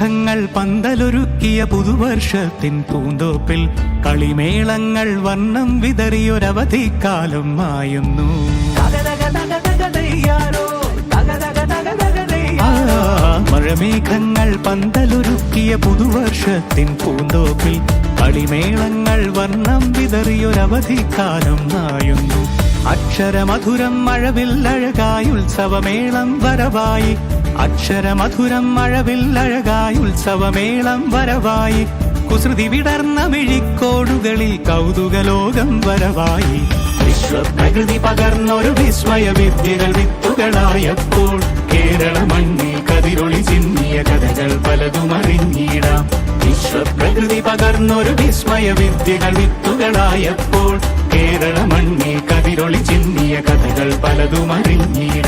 മഴമേഘങ്ങൾ പന്തലൊരുക്കിയ പുതുവർഷത്തിൻ പൂന്തോപ്പിൽ കളിമേളങ്ങൾ വർണ്ണം വിതറിയൊരവധിക്കാലം മായുന്നു. മഴമേഘങ്ങൾ പന്തലൊരുക്കിയ പുതുവർഷത്തിൻ പൂന്തോപ്പിൽ കളിമേളങ്ങൾ വർണ്ണം വിതറിയൊരവധിക്കാലം മായുന്നു. അക്ഷരമധുരം മഴവില്ലഴകായി ഉത്സവമേളം വരവായി. അക്ഷരമധുരം മഴവില്ലഴകായി ഉത്സവമേളം വരവായി. കുസൃതി വിടർന്ന മിഴിക്കോടുകളിൽ കൗതുകലോകം വരവായി. വിശ്വപ്രകൃതി പകർന്നൊരു വിസ്മയ വിദ്യകൾ വിത്തുകളായപ്പോൾ കേരള മണ്ണിൽ കതിരൊളി ചിന്നിയ കഥകൾ പലതും അറിഞ്ഞിടാം. വിശ്വപ്രകൃതി പകർന്നൊരു വിസ്മയ വിദ്യകൾ വിത്തുകളായപ്പോൾ കേരള മണ്ണിൽ കതിരൊളി ചിന്നിയ കഥകൾ പലതും അറിഞ്ഞിടാം.